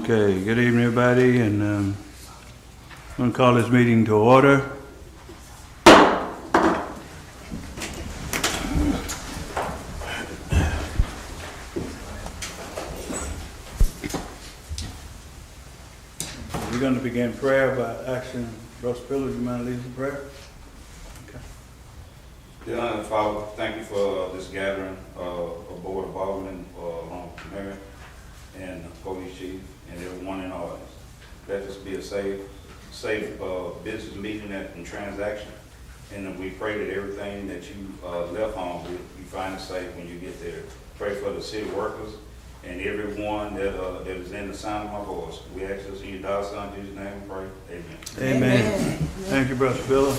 Okay, good evening, everybody, and I'm going to call this meeting to order. We're going to begin prayer by asking Brother Spiller, do you mind leading the prayer? Okay. Dear Heavenly Father, thank you for this gathering of Board of Aldermen, along with the mayor and the police chief and everyone in the audience. Let this be a safe business meeting and transaction. And we pray that everything that you left home with, you find it safe when you get there. Pray for the city workers and everyone that is in the sound of my voice. We ask this in your daughter's son, Jesus' name, we pray. Amen. Amen. Thank you, Brother Spiller.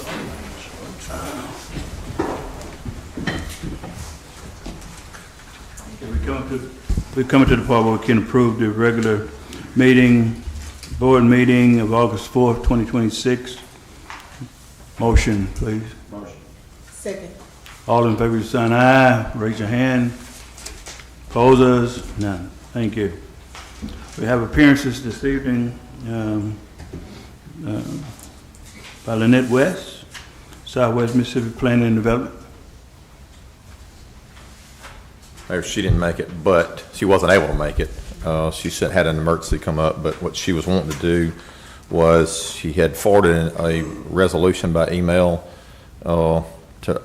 We're coming to the part where we can approve the regular board meeting of August 4th, 2026. Motion, please. Motion. Second. All in favor, sign aye. Raise your hand. Opposers? None. Thank you. We have appearances this evening by Lynette West, Southwest Mississippi Planning and Development. She didn't make it, but she wasn't able to make it. She had an emergency come up, but what she was wanting to do was she had forwarded a resolution by email I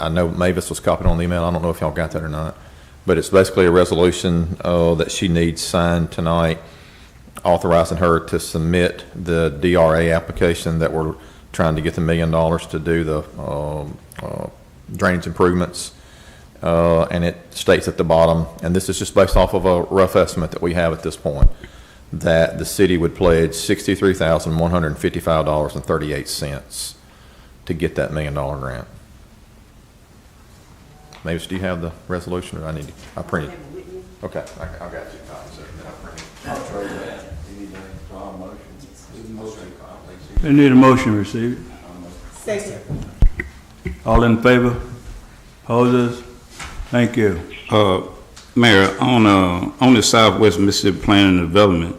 know Mavis was copied on the email. I don't know if y'all got that or not, but it's basically a resolution that she needs signed tonight, authorizing her to submit the DRA application that we're trying to get the $1 million to do the drainage improvements. And it states at the bottom, and this is just based off of a rough estimate that we have at this point, that the city would pledge $63,155.38 to get that $1 million grant. Mavis, do you have the resolution, or I printed it? Okay, I got you. They need a motion to receive it. Second. All in favor? Opposers? Thank you. Mayor, on the Southwest Mississippi Planning and Development,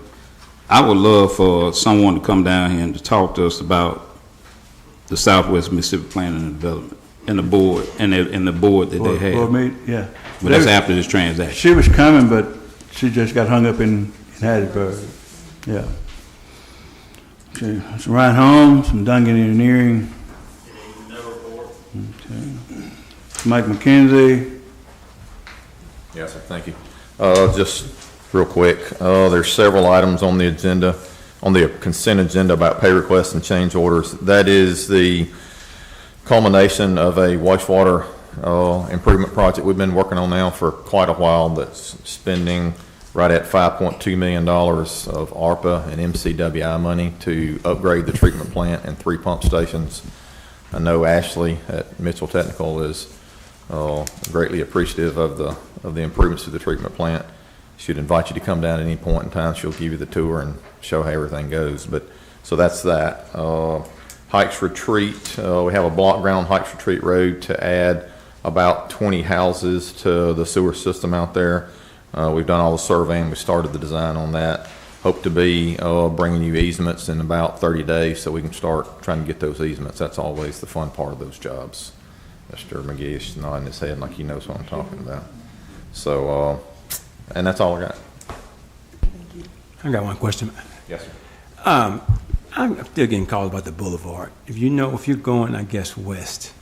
I would love for someone to come down here and to talk to us about the Southwest Mississippi Planning and Development and the board and the board that they have. Board meeting, yeah. But that's after this transaction. She was coming, but she just got hung up in Hattiesburg. Yeah. Okay. Some Ryan Holmes, some Duncan Engineering. Okay. Mike McKenzie. Yes, sir. Thank you. Just real quick, there's several items on the agenda, on the consent agenda about pay requests and change orders. That is the culmination of a wastewater improvement project we've been working on now for quite a while, that's spending right at $5.2 million of ARPA and MCWI money to upgrade the treatment plant and 3 pump stations. I know Ashley at Mitchell Technical is greatly appreciative of the improvements to the treatment plant. She'd invite you to come down at any point in time. She'll give you the tour and show how everything goes. So that's that. Hikes Retreat, we have a block grant on Hikes Retreat Road to add about 20 houses to the sewer system out there. We've done all the surveying. We started the design on that. Hope to be bringing you easements in about 30 days so we can start trying to get those easements. That's always the fun part of those jobs. Mr. McGee is nodding his head like he knows what I'm talking about. So, and that's all I got. Thank you. I got one question. Yes, sir. I'm still getting called about the boulevard. If you're going, I guess, west,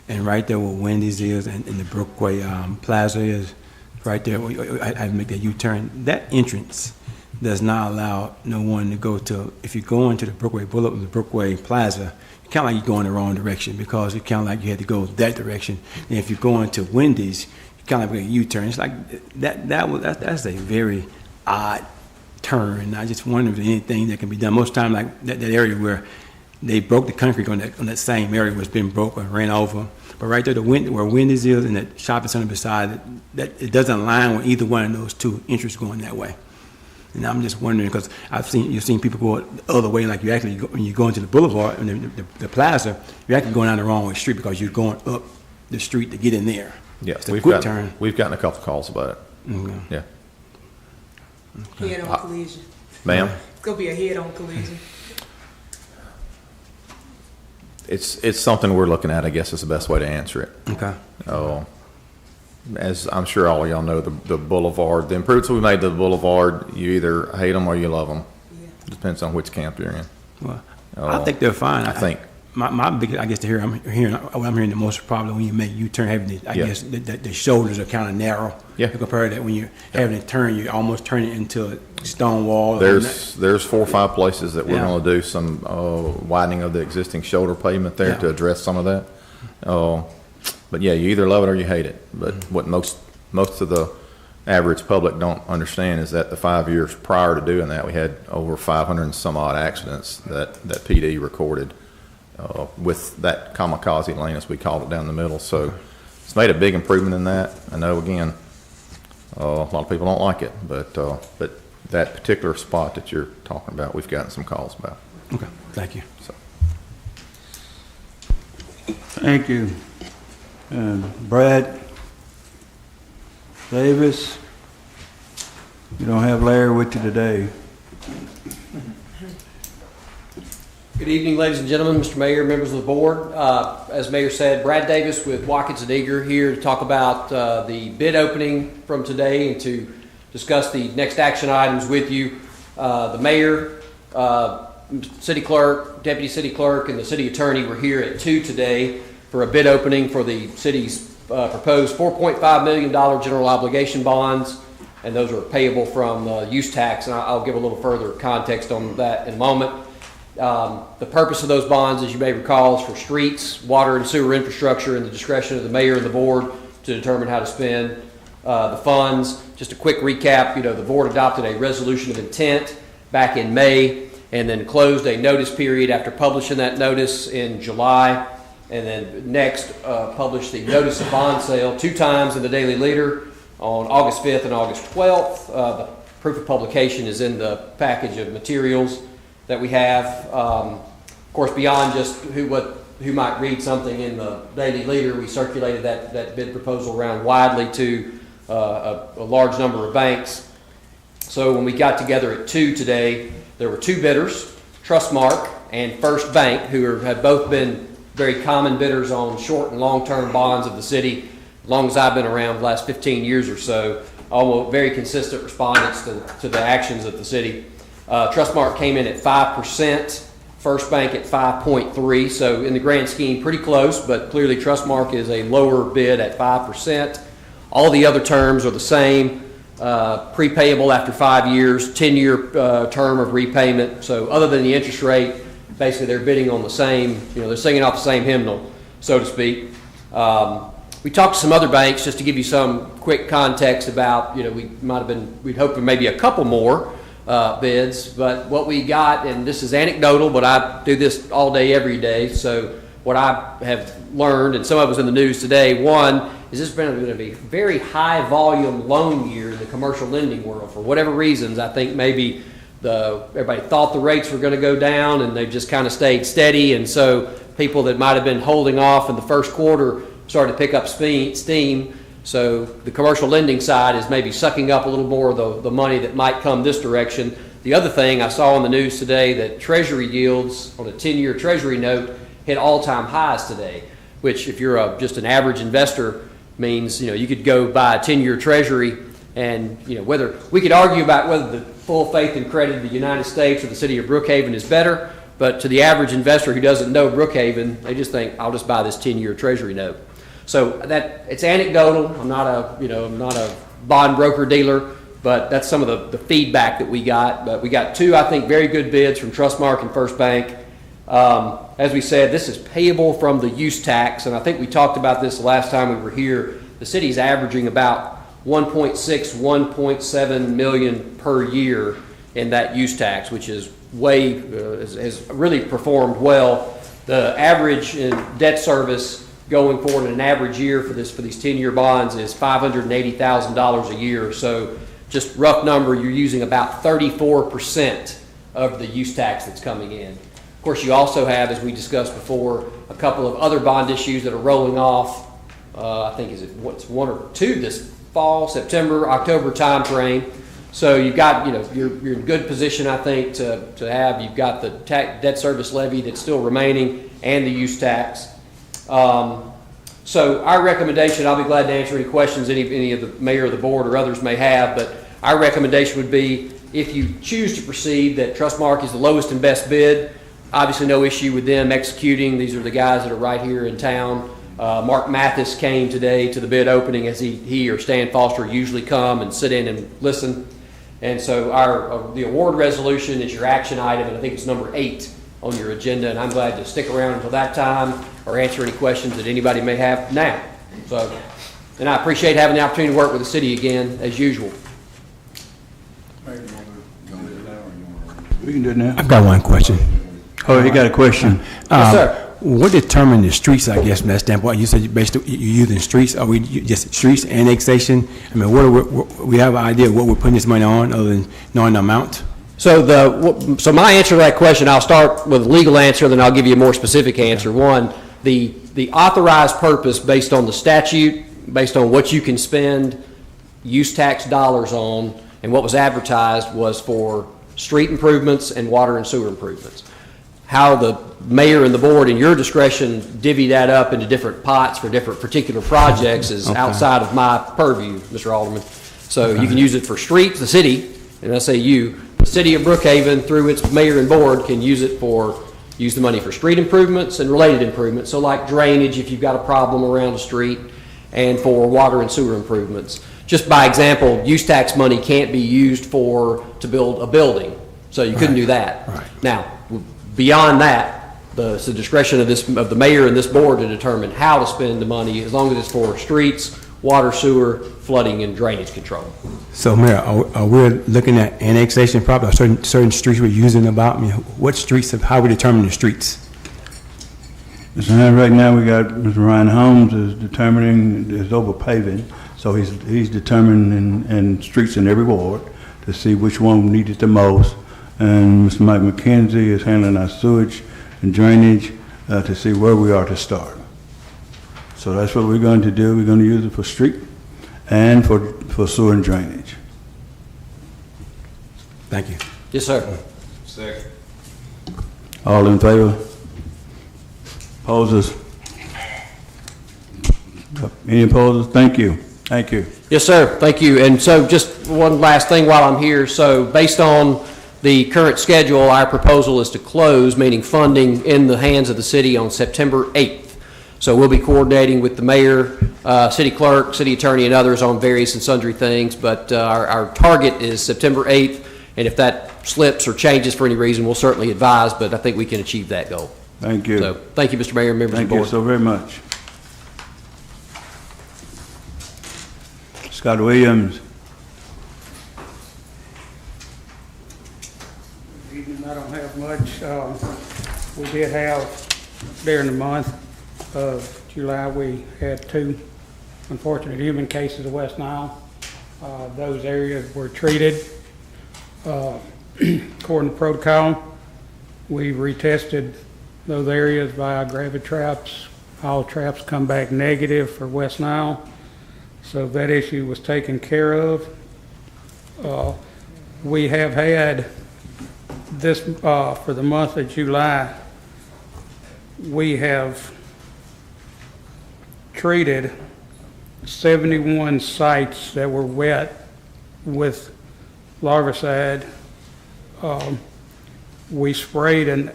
and right there where Wendy's is and the Brookway Plaza is, right there, I have to make that U-turn. That entrance does not allow no one to go to, if you go into the Brookway Boulevard, the Brookway Plaza, kind of like you're going the wrong direction, because it's kind of like you had to go that direction. And if you're going to Wendy's, you kind of like a U-turn. It's like that's a very odd turn. And I just wonder if there's anything that can be done. Most time, like that area where they broke the concrete on that same area was being broke and ran over. But right there, where Wendy's is and that shopping center beside it, that it doesn't align with either one of those two entrances going that way. And I'm just wondering, because you've seen people go the other way, like when you go into the boulevard and the plaza, you're actually going down the wrong way street because you're going up the street to get in there. Yes, we've gotten a couple calls about it. Okay. Yeah. Head-on collision. Ma'am? It's gonna be a head-on collision. It's something we're looking at, I guess is the best way to answer it. Okay. As I'm sure all of y'all know, the boulevard, the improvements we made to the boulevard, you either hate them or you love them. Yeah. Depends on which camp you're in. Well, I think they're fine. I think. My biggest, I guess, I'm hearing the most probably when you make U-turn, having the, I Yeah. guess, the shoulders are kind of narrow. Yeah. Compared to that when you're having to turn, you almost turn it into a stone wall. There's 4 or 5 places that we're Yeah. gonna do some widening of the existing shoulder pavement there Yeah. to address some of that. But yeah, you either love it or you hate it. But what most of the average public don't understand is that the 5 years prior to doing that, we had over 500 and some odd accidents that PD recorded with that kamikaze lane, as we called it, down the middle. So it's made a big improvement in that. I know, again, a lot of people don't like it, but that particular spot that you're talking about, we've gotten some calls about. Okay, thank you. Thank you. Brad Davis, you don't have Larry with you today. Good evening, ladies and gentlemen, Mr. Mayor, members of the board. As Mayor said, Brad Davis with Watkins and Eager here to talk about the bid opening from today and to discuss the next action items with you. The mayor, city clerk, deputy city clerk, and the city attorney were here at 2 today for a bid opening for the city's proposed $4.5 million general obligation bonds, and those are payable from use tax, and I'll give a little further context on that in a moment. The purpose of those bonds, as you may recall, is for streets, water and sewer infrastructure, and the discretion of the mayor and the board to determine how to spend the funds. Just a quick recap, the board adopted a resolution of intent back in May and then closed a notice period after publishing that notice in July, and then next published the notice of bond sale 2 times in the Daily Leader on August 5th and August 12th. The proof of publication is in the package of materials that we have. Of course, beyond just who might read something in the Daily Leader, we circulated that bid proposal around widely to a large number of banks. So when we got together at 2 today, there were 2 bidders, Trustmark and First Bank, who have both been very common bidders on short and long-term bonds of the city, as long as I've been around, the last 15 years or so. All very consistent respondents to the actions of the city. Trustmark came in at 5%, First Bank at 5.3%, so in the grand scheme, pretty close, but clearly Trustmark is a lower bid at 5%. All the other terms are the same, prepayable after 5 years, 10-year term of repayment. So other than the interest rate, basically they're bidding on the same, they're singing off the same hymnal, so to speak. We talked to some other banks just to give you some quick context about, we'd hoped for maybe a couple more bids, but what we got, and this is anecdotal, but I do this all day, every day, so what I have learned, and some of it was in the news today, one, is this going to be a very high volume loan year in the commercial lending world. For whatever reasons, I think maybe everybody thought the rates were going to go down and they've just kind of stayed steady, and so people that might have been holding off in the first quarter started to pick up steam. So the commercial lending side is maybe sucking up a little more of the money that might come this direction. The other thing I saw on the news today, that Treasury yields on a 10-year Treasury note hit all-time highs today, which if you're just an average investor means, you could go buy a 10-year Treasury and, whether we could argue about whether the full faith and credit of the United States or the city of Brookhaven is better, but to the average investor who doesn't know Brookhaven, they just think, I'll just buy this 10-year Treasury note. So that it's anecdotal. I'm not a bond broker dealer, but that's some of the feedback that we got. But we got 2, I think, very good bids from Trustmark and First Bank. As we said, this is payable from the use tax, and I think we talked about this the last time we were here. The city's averaging about 1.7 million per year in that use tax, which is has really performed well. The average in debt service going forward in an average year for these 10-year bonds is $580,000 a year. So just rough number, you're using about 34% of the use tax that's coming in. Of course, you also have, as we discussed before, a couple of other bond issues that are rolling off. I think it's 1 or 2 this fall, September, October time frame. So you've got, you're in good position, I think, to have, you've got the debt service levy that's still remaining and the use tax. So our recommendation, I'll be glad to answer any questions any of the mayor or the board or others may have, but our recommendation would be, if you choose to proceed, that Trustmark is the lowest and best bid. Obviously, no issue with them executing. These are the guys that are right here in town. Mark Mathis came today to the bid opening, as he or Stan Foster usually come and sit in and listen. And so the award resolution is your action item, and I think it's number 8 on your agenda, and I'm glad to stick around until that time or answer any questions that anybody may have now. So, and I appreciate having the opportunity to work with the city again, as usual. We can do it now. I've got one question. Oh, he got a question. Yes, sir. What determined the streets, I guess, from that standpoint? You said you're using streets. Are we just streets, annexation? I mean, we have an idea of what we're putting this money on, other than knowing the amount? So so my answer to that question, I'll start with a legal answer, then I'll give you a more specific answer. One, the authorized purpose based on the statute, based on what you can spend use tax dollars on, and what was advertised was for street improvements and water and sewer improvements. How the mayor and the board, in your discretion, divvy that up into different pots for different particular projects is outside of my purview, Mr. Alderman. So you can use it for streets, the city, and I say you, the city of Brookhaven, through its mayor and board, can use the money for street improvements and related improvements. So like drainage, if you've got a problem around the street, and for water and sewer improvements. Just by example, use tax money can't be used to build a building. So you couldn't do that. Right. Now, beyond that, it's the discretion of the mayor and this board to determine how to spend the money, as long as it's for streets, water, sewer, flooding, and drainage control. So, Mayor, are we looking at annexation property, or certain streets we're using about? I mean, what streets, how we determine the streets? Right now, we got Mr. Ryan Holmes is determining, is over paving, so he's determining in streets in every ward to see which one needed the most. And Mr. Mike McKenzie is handling our sewage and drainage to see where we are to start. So that's what we're going to do. We're going to use it for street and for sewer and drainage. Thank you. Yes, sir. Second. All in favor? Opposers? Any opposers? Thank you. Thank you. Yes, sir. Thank you. And so just one last thing while I'm here. So based on the current schedule, our proposal is to close, meaning funding in the hands of the city, on September 8th. So we'll be coordinating with the mayor, city clerk, city attorney, and others on various and sundry things. But our target is September 8th. And if that slips or changes for any reason, we'll certainly advise, but I think we can achieve that goal. Thank you. So thank you, Mr. Mayor, and members of the Thank board. you so very much. Scott Williams. I don't have much. We did have, during the month of July, we had 2 unfortunate human cases of West Nile. Those areas were treated according to protocol. We retested those areas via gravity traps. All traps come back negative for West Nile. So that issue was taken care of. We have had this, for the month of July, we have treated 71 sites that were wet with larvicide. We sprayed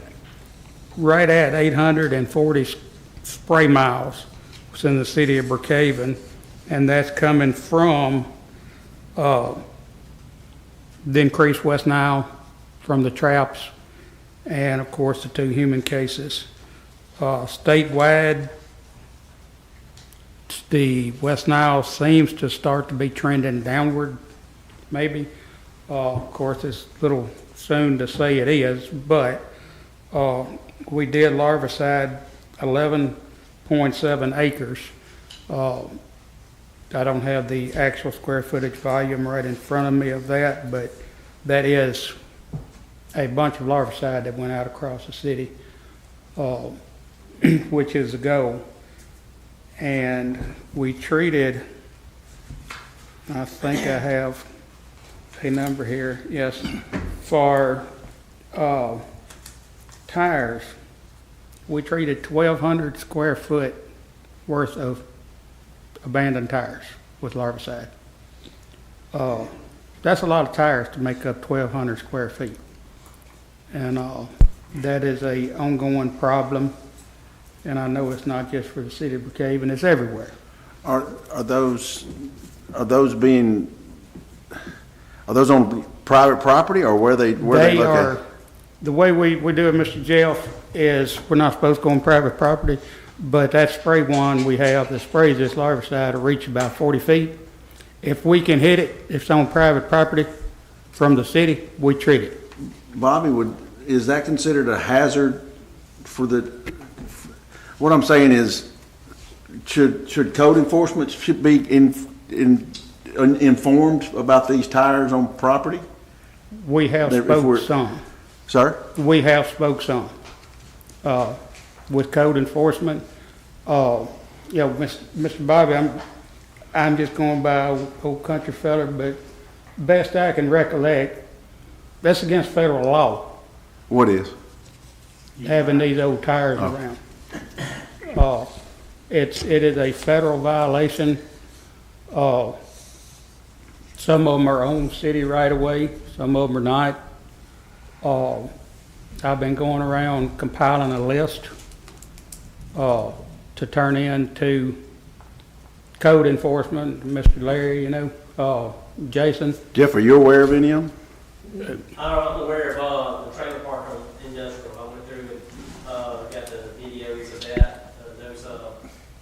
right at 840 spray miles within the city of Brookhaven, and that's coming from the increased West Nile from the traps, and of course the 2 human cases. Statewide, the West Nile seems to start to be trending downward, maybe. Of course, it's a little soon to say it is, but we did larvicide 11.7 acres. I don't have the actual square footage volume right in front of me of that, but that is a bunch of larvicide that went out across the city, which is the goal. And we treated, I think I have a number here, yes. For tires, we treated 1,200 square foot worth of abandoned tires with larvicide. That's a lot of tires to make up 1,200 square feet. And that is a ongoing problem. And I know it's not just for the city of Brookhaven, it's everywhere. Are those on private property, or where they They located? are, the way we do it, Mr. Jeff, is we're not supposed to go on private property, but that spray wand we have that sprays this larvicide will reach about 40 feet. If we can hit it, if it's on private property from the city, we treat it. Bobby, is that considered a hazard for what I'm saying is, should code enforcement should be informed about these tires on property? We have spoke some. Sir? We have spoke some. With code enforcement, Mr. Bobby, I'm just going by old country fella, but best I can recollect, that's against federal law, What is? having these old tires around. It is a federal violation. Some of them are on city right away, some of them are not. I've been going around compiling a list to turn in to code enforcement, Mr. Larry, Jason. Jeff, are you aware of any of them? I'm aware of the trailer park on Industrial. I went through and got the videos of that. Those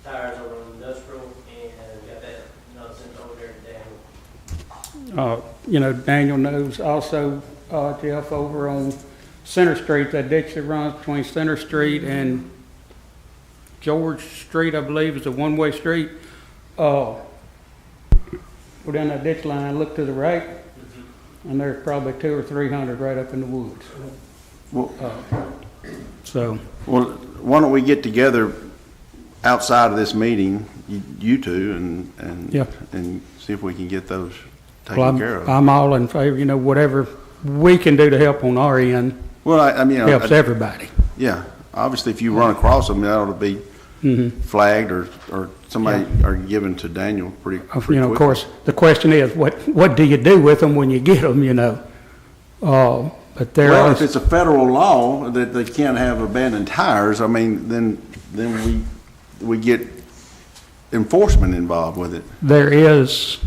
tires over on Industrial, and got that sent over there to Daniel. Daniel knows also, Jeff, over on Center Street, that ditch that runs between Center Street and George Street, I believe, is a one-way street. Go down that ditch line, look to the right, and there's probably 200 or 300 right up in the woods. Well, Well, why don't we get together outside of this meeting, you two, Yeah. and see if we can get those taken care of. I'm all in favor, whatever we can do to help on our end Well, I mean, helps everybody. yeah, obviously if you run across them, that ought to be flagged or somebody, or given to Daniel pretty Of quickly. course, the question is, what do you do with them when you get them, But there Well, are, if it's a federal law that they can't have abandoned tires, I mean, then we get enforcement involved with it. there is,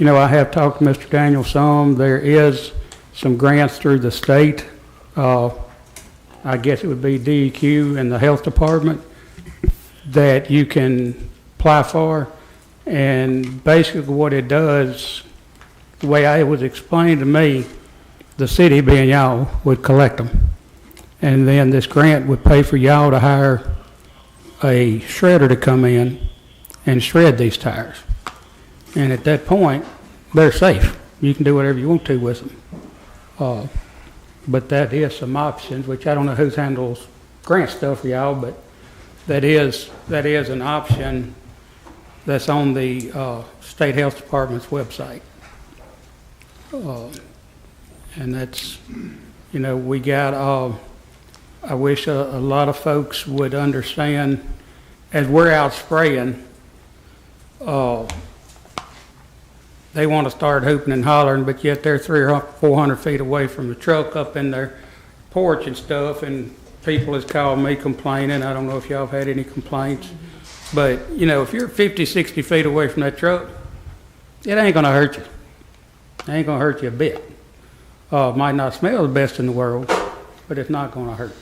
I have talked to Mr. Daniel some, there is some grants through the state. I guess it would be DEQ and the health department that you can apply for. And basically what it does, the way it was explained to me, the city, being y'all, would collect them. And then this grant would pay for y'all to hire a shredder to come in and shred these tires. And at that point, they're safe. You can do whatever you want to with them. But that is some options, which I don't know who handles grant stuff for y'all, but that is an option that's on the State Health Department's website. And that's, we got, I wish a lot of folks would understand, as we're out spraying, they want to start hooping and hollering, but yet they're 300 or 400 feet away from the truck up in their porch and stuff, and people has called me complaining. I don't know if y'all have had any complaints, but, if you're 50, 60 feet away from that truck, it ain't going to hurt you. It ain't going to hurt you a bit. It might not smell the best in the world, but it's not going to hurt.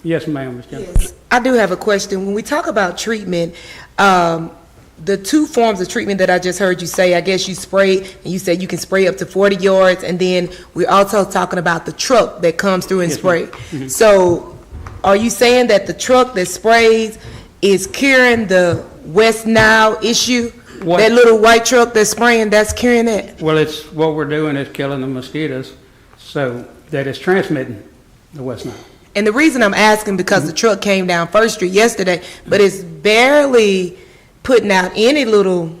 Yes, ma'am, Ms. Jennifer. Yes. I do have a question. When we talk about treatment, the two forms of treatment that I just heard you say, I guess you spray, and you said you can spray up to 40 yards, and then we're also talking about the truck that comes through and Yes, spray. ma'am. So are you saying that the truck that sprays is curing the West Nile issue? What- That little white truck that's spraying, that's curing it? Well, what we're doing is killing the mosquitoes, so that it's transmitting the West Nile. And the reason I'm asking, because the truck came down First Street yesterday, but it's barely putting out any little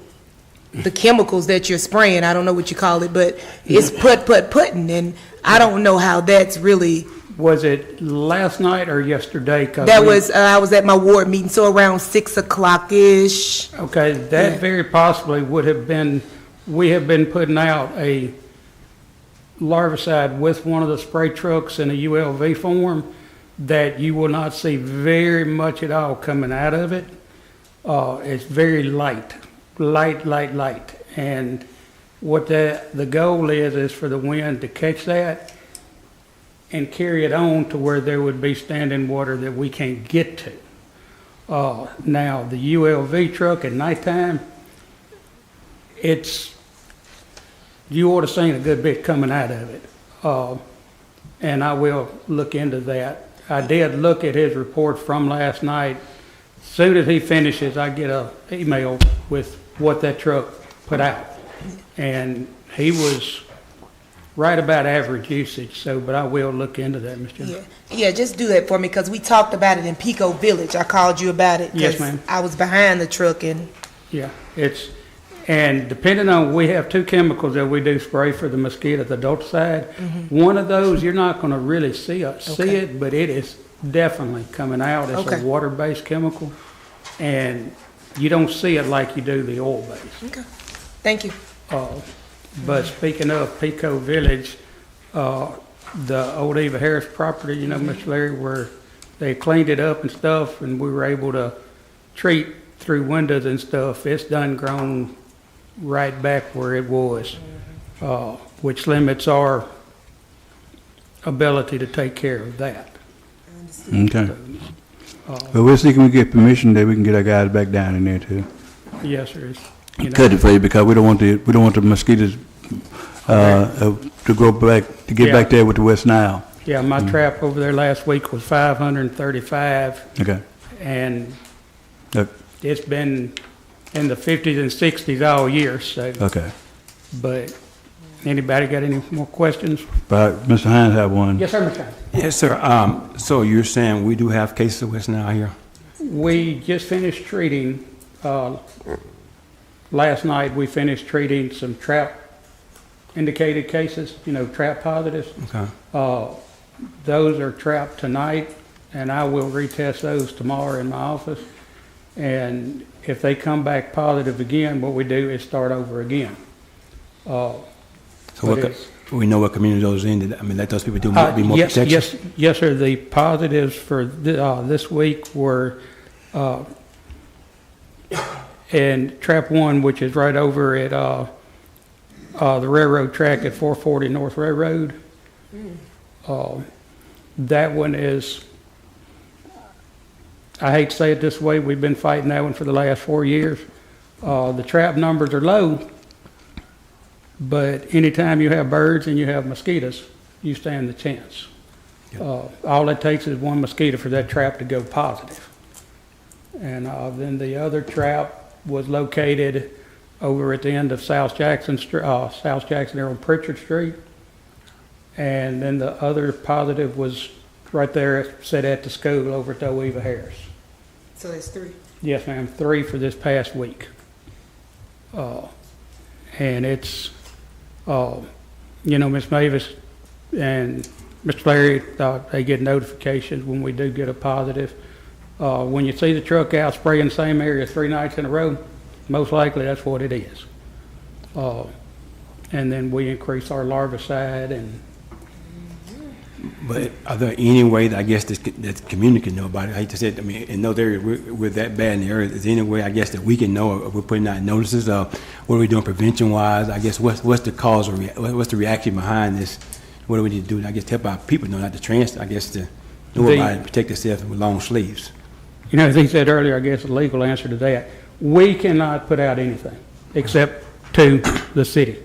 the chemicals that you're spraying, I don't know what you call it, but it's putting, and I don't know how that's really, Was it last night or yesterday? 'Cause that was, I was at my ward meeting, so around 6 o'clock-ish. Okay, that very possibly would have been, we have been putting out a larvicide with one of the spray trucks in a ULV form that you will not see very much at all coming out of it. It's very light. And what the goal is for the wind to catch that and carry it on to where there would be standing water that we can't get to. Now, the ULV truck at nighttime, you ought to seen a good bit coming out of it. And I will look into that. I did look at his report from last night. Soon as he finishes, I get an email with what that truck put out. And he was right about average usage, but I will look into that, Mr. Chairman. Yeah, just do that for me, because we talked about it in Pico Village. I called you about it. Yes, 'cause ma'am. I was behind the truck and, Yeah, and depending on, we have two chemicals that we do spray for the mosquito, the adulticide. One of those, you're not gonna really see Okay. it, but it is definitely coming out. It's Okay. a water-based chemical, and you don't see it like you do the oil-based. okay, thank you. But speaking of Pico Village, the old Eva Harris property, you know, Mr. Larry, where they cleaned it up and stuff, and we were able to treat through windows and stuff, it's done grown right back where it was, which limits our ability to take care of that. Okay. But we're seeking we get permission that we can get our guys back down in there too. Yes, sir. Cut it for you because we don't want the mosquitoes, to go back, to get Yeah. back there with the West Nile. Yeah, my trap over there last week was 535, Okay. and Look, it's been in the 50s and 60s all year, so. okay. But anybody got any more questions? But Mr. Hines have one. Yes, sir, Mr. Chairman. Yes, sir. So you're saying we do have cases of West Nile here? We just finished treating, last night, we finished treating some trap indicated cases, trap positives. Okay. Those are trapped tonight, and I will retest those tomorrow in my office. And if they come back positive again, what we do is start over again. So But it's- we know what community those in, let those people be more Yes, protection? yes, sir. The positives for this week were in Trap 1, which is right over at the railroad track at 440 North Railroad. That one is, I hate to say it this way, we've been fighting that one for the last 4 years. The trap numbers are low, but anytime you have birds and you have mosquitoes, you stand the chance. All it takes is one mosquito for that trap to go positive. And then the other trap was located over at the end of South Jackson there on Pritchard Street. And then the other positive was right there, set at the school over at the Eva Harris. So that's 3. Yes, ma'am, 3 for this past week. And it's, Ms. Mavis and Mr. Larry, they get notifications when we do get a positive. When you see the truck out spraying the same area 3 nights in a row, most likely that's what it is. And then we increase our larvicide and. But are there any way that I guess that the community can know about it? I hate to say it, in those areas, we're that bad in the area. Is there any way, I guess, that we can know, if we're putting out notices, what are we doing prevention-wise? I guess, what's the cause, or what's the reaction behind this? What do we need to do, I guess, to help our people know, not to to know about it and protect themselves with long sleeves? As he said earlier, I guess the legal answer to that, we cannot put out anything except to the city.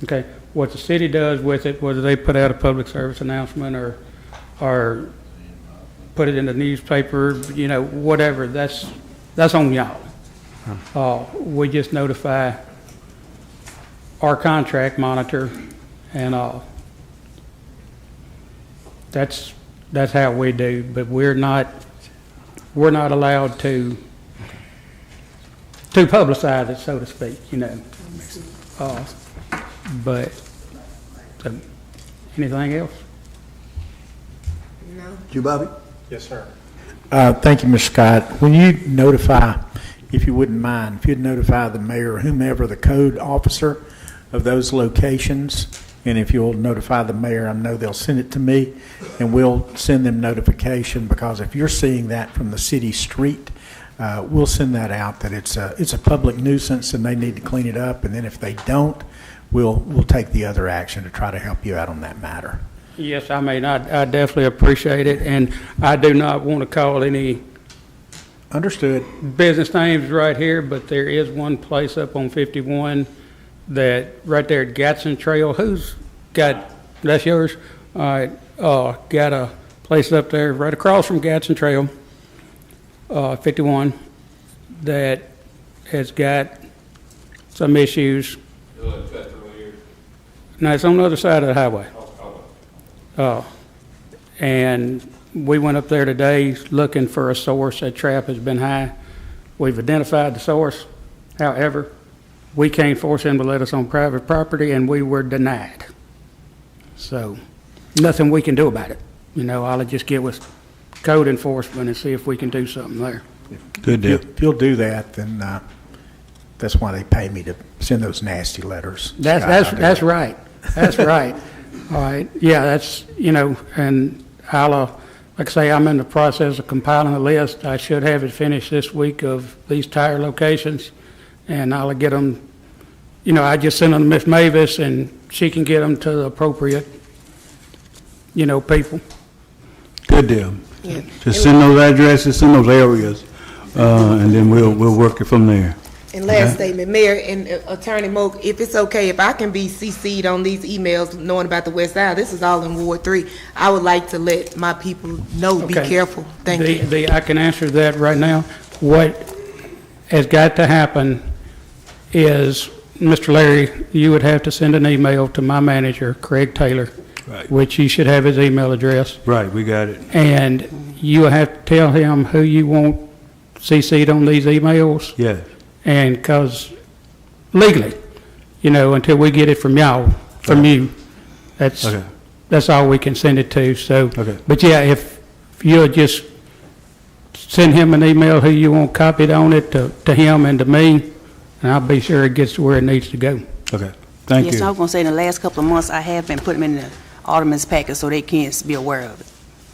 Okay? What the city does with it, whether they put out a public service announcement or put it in the newspaper, whatever, that's on y'all. We just notify our contract monitor, and that's how we do. But we're not allowed to to publicize it, so to speak, you know. But, anything else? No. You, Bobby? Thank you, Mr. Scott. When you notify, if you wouldn't mind, if you'd notify the mayor or whomever, the code officer of those locations, and if you'll notify the mayor, I know they'll send it to me, and we'll send them notification, because if you're seeing that from the city street, we'll send that out, that it's a public nuisance and they need to clean it up, and then if they don't, we'll take the other action to try to help you out on that matter. Yes, I mean, I definitely appreciate it, and I do not want to call any Understood. business names right here, but there is one place up on 51 that, right there at Gatson Trail, who's got, that's yours? All right, got a place up there right across from Gatson Trail, 51, that has got some issues. No, it's on the other side of the highway. And we went up there today looking for a source. That trap has been high. We've identified the source. However, we can't force him to let us on private property, and we were denied. So, nothing we can do about it. You know, I'll just get with code enforcement and see if we can do something there. Good deal. If you'll do that, then that's why they pay me to send those nasty letters. That's right. That's right. All right. Yeah, that's, you know, and I'll, like I say, I'm in the process of compiling a list. I should have it finished this week of these tire locations, and I'll get them, you know, I just send them to Miss Mavis, and she can get them to the appropriate, you know, people. Good deal. Yeah. Just send those addresses, send those areas, and then we'll work it from there. And last statement, Mayor and Attorney Moak, if it's okay, if I can be CC'd on these emails, knowing about the West Side, this is all in Ward 3, I would like to let my people know, be Okay. careful. Thank you. I can answer that right now. What has got to happen is, Mr. Larry, you would have to send an email to my manager, Craig Taylor, Right. which you should have his email address, Right, we got it. and you will have to tell him who you want CC'd on these emails. Yes. And because legally, you know, until we get it from y'all, from you, Okay. that's all we can send it to, so. Okay. But yeah, if you'll just send him an email who you want copied on it to him and to me, and I'll be sure it gets to where it needs to go. Okay. Thank Yes, I you. was going to say, in the last couple of months, I have been putting them in the alderman's packet so they can be aware of it.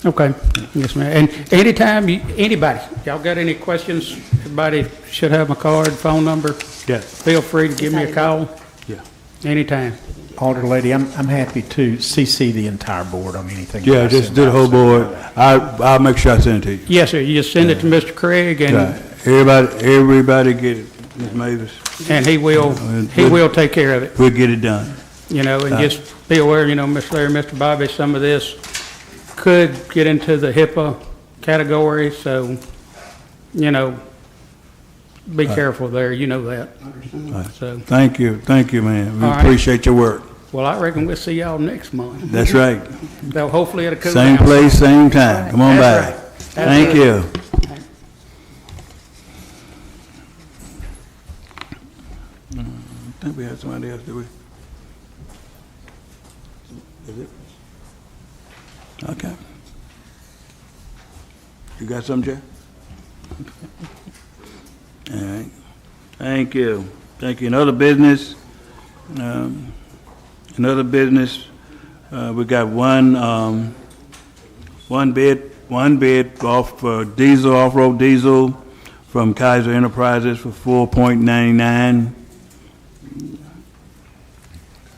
Okay, yes, ma'am. And anytime, anybody, y'all got any questions, everybody should have my card, phone number. Yes. Feel free to give me a call. Yeah. Anytime. Alder Lady, I'm happy to CC the entire board on anything. Yeah, that I just send do the out. whole board. I'll make sure I send it to you. Yes, sir, you just send it to Mr. Craig, Right. and Everybody get it, Ms. Mavis. he will take care of it, We'll get it done. you know, and just be aware, you know, Mr. Larry, Mr. Bobby, some of this could get into the HIPAA category, so, you know, be careful there, you know that. So, Thank you, man. We All right. appreciate your work. well, I reckon we'll see y'all next month. That's right. Though hopefully it'll cool down. Same place, same time. Come on That's by. right. Thank That's you. I think we had somebody else, did we? Is it? Okay. You got something, Jay? All right. Thank you. Thank you. Another business, we got one bid off diesel, off-road diesel from Kaiser Enterprises for $4.99.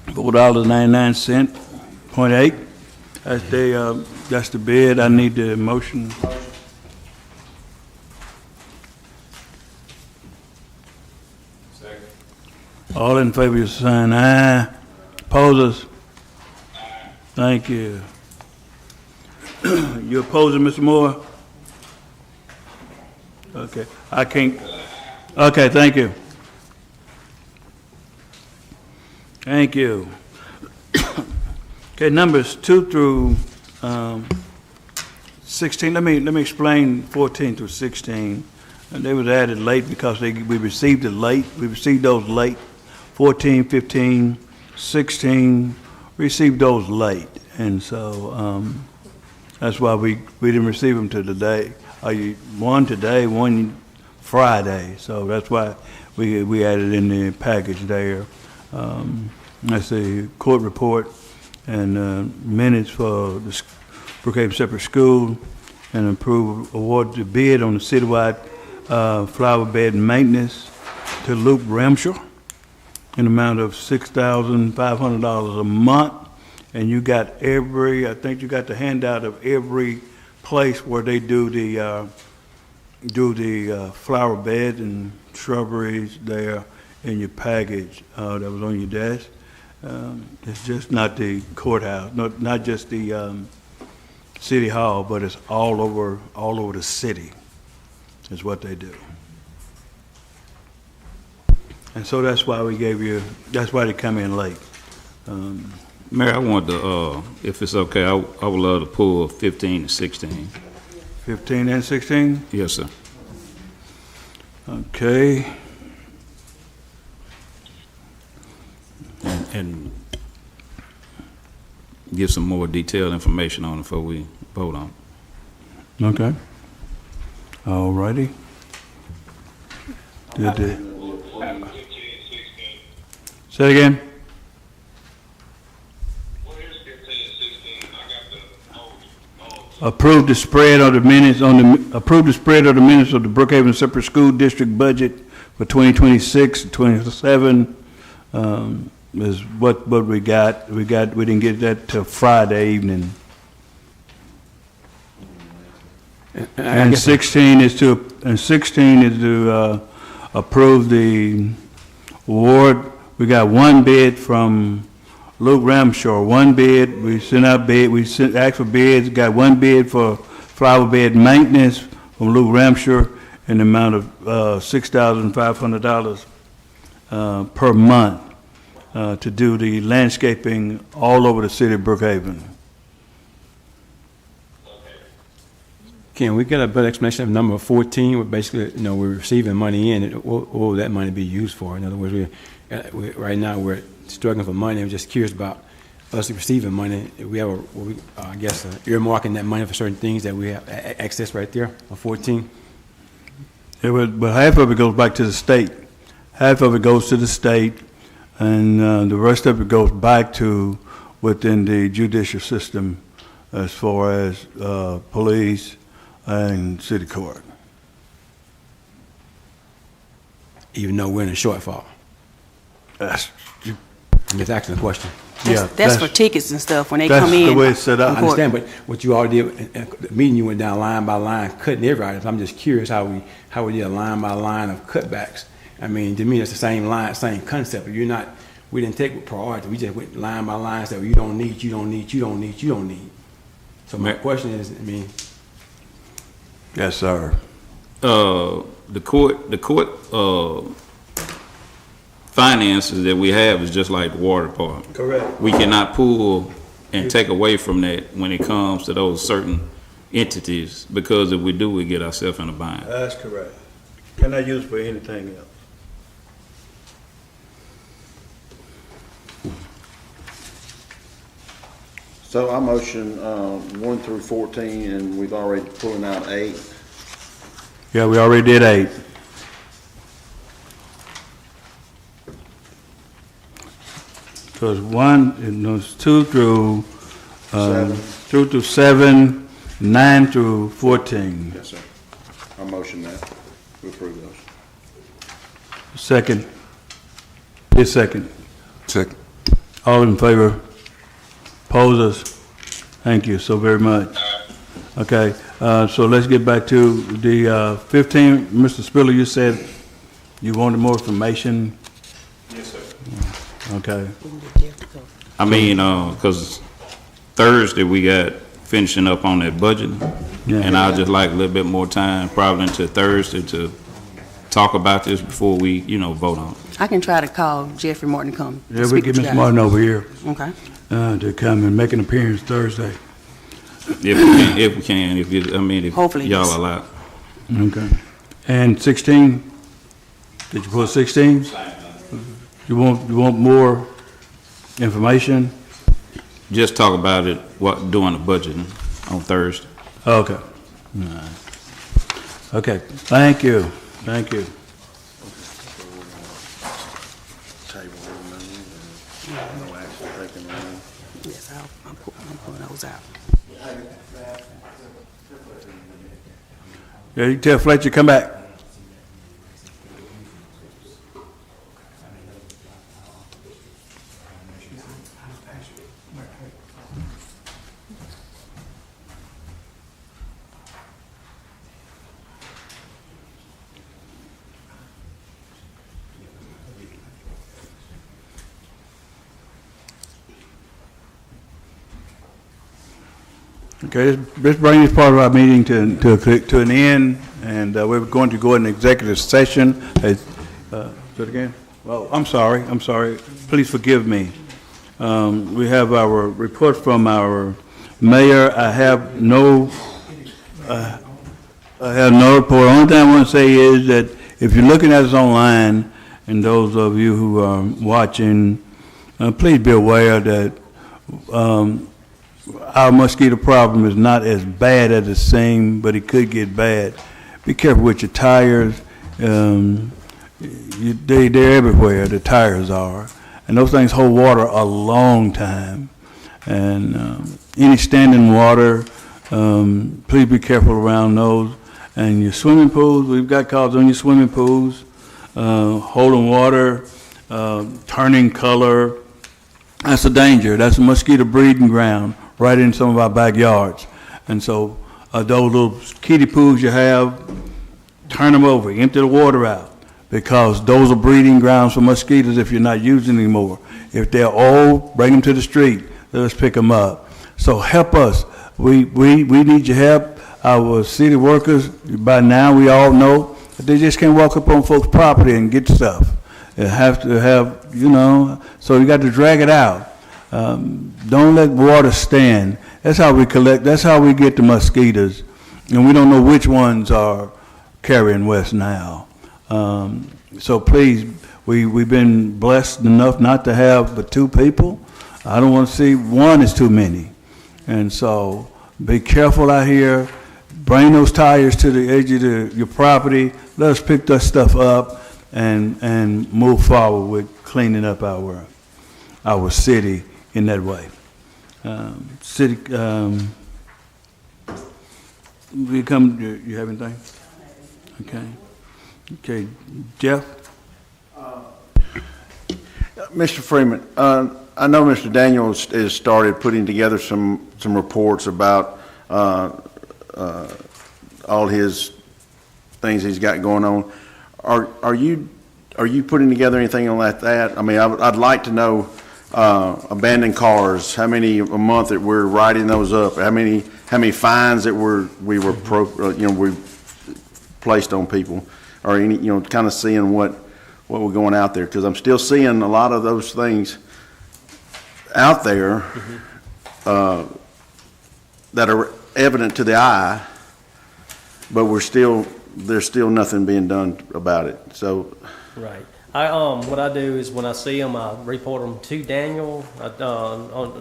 $4.99, 0.8. That's the bid. I need the motion. Second. All in favor, you sign aye. Opposers? Thank you. You opposing, Mr. Moore? Okay, I can't. Okay, thank you. Thank you. Okay, numbers 2 through 16. Let me explain 14 through 16. And they was added late because we received it late. We received those late, 14, 15, 16, received those late. And so, that's why we didn't receive them till today. One today, one Friday. So that's why we added in the package there. That's the court report and minutes for the Brookhaven Separate School, and award the bid on the citywide flower bed maintenance to Luke Ramshaw in the amount of $6,500 a month. And you got I think you got the handout of every place where they do the flower bed and shrubberies there in your package that was on your desk. It's just not the courthouse, not just the city hall, but it's all over the city is what they do. And so that's why that's why they come in late. Mayor, I wanted to, if it's okay, I would love to pull 15 and 16. 15 and 16? Yes, sir. Okay. And give some more detailed information on it before we vote on it. Okay. All righty. Say it again. Approve the spread of the minutes of the Brookhaven Separate School District budget for 2026 and 27. Is what we got. We didn't get that till Friday evening. And 16 is to approve the award. We got one bid from Luke Ramshaw, one bid. We sent out bid. Asked for bids. Got one bid for flower bed maintenance from Luke Ramshaw in the amount of $6,500 per month to do the landscaping all over the city of Brookhaven. Can we get a better explanation of number 14? Where basically, we're receiving money in. What will that money be used for? In other words, right now we're struggling for money. I'm just curious about us receiving money. We have earmarking that money for certain things that we have access right there on 14. But half of it goes back to the state. Half of it goes to the state, and the rest of it goes back to within the judicial system as far as police and city court. Even though we're in a shortfall. I'm just asking the question. That's for tickets and stuff when they come in. That's the way it's set up. I understand, but what you already did, in the meeting you went down line by line, cutting every item. I'm just curious how we did a line by line of cutbacks. I mean, to me, it's the same line, same concept. We didn't take with priority. We just went line by line, said, well, you don't need. So my question is, Yes, sir. The court finances that we have is just like the water department. Correct. We cannot pull and take away from that when it comes to those certain entities, because if we do, we get ourselves in a bind. That's correct. Cannot use for anything else. So I motion 1 through 14, and we've already pulling out 8. Yeah, we already did 8. So it's 2 through 2 through 7, 9 through 14. Yes, sir. I motion that. We approve those. Second. His second. Second. All in favor? Opposers? Thank you so very much. Okay, so let's get back to the 15. Mr. Spiller, you said you wanted more information? Yes, sir. Okay. I mean, because Thursday we got finishing up on that budget, and I'd just like a little bit more time, probably until Thursday, to talk about this before we, vote on it. I can try to call Jeffrey Martin to come. Yeah, we get Mr. Martin over here Okay. to come and make an appearance Thursday. If we can, if Hopefully y'all yes. allow. Okay. And 16? Did you put 16? You want more information? Just talk about it, during the budgeting on Thursday. Okay. All right. Okay, thank you. Yes, I'm pulling those out. Yeah, you tell Fletcher, come back. Okay, let's bring this part of our meeting to an end, and we're going to go in executive session. Do it again? Well, I'm sorry. Please forgive me. We have our report from our mayor. I have no report. The only thing I want to say is that if you're looking at us online, and those of you who are watching, please be aware that our mosquito problem is not as bad as it seems, but it could get bad. Be careful with your tires. They're everywhere, the tires are. And those things hold water a long time. And any standing water, please be careful around those. And your swimming pools, we've got calls on your swimming pools, holding water, turning color. That's a danger. That's a mosquito breeding ground right in some of our backyards. And so those little kiddie pools you have, turn them over, empty the water out, because those are breeding grounds for mosquitoes if you're not using them anymore. If they're old, bring them to the street. Let us pick them up. So help us. We need your help. Our city workers, by now we all know that they just can't walk up on folks' property and get stuff. They have to have, so you got to drag it out. Don't let water stand. That's how we collect, that's how we get the mosquitoes. And we don't know which ones are carrying West Nile. So please, we've been blessed enough not to have but 2 people. I don't want to see one is too many. And so be careful out here. Bring those tires to the edge of your property. Let us pick that stuff up and move forward with cleaning up our city in that way. You have anything? Okay, Jeff? Mr. Freeman, I know Mr. Daniels has started putting together some reports about all his things he's got going on. Are you putting together anything on that? I mean, I'd like to know abandoned cars, how many a month that we're writing those up, how many fines that we placed on people, or any, kind of seeing what we're going out there, because I'm still seeing a lot of those things out there that are evident to the eye, but there's still nothing being done about it. So, Right. What I do is when I see them, I report them to Daniel.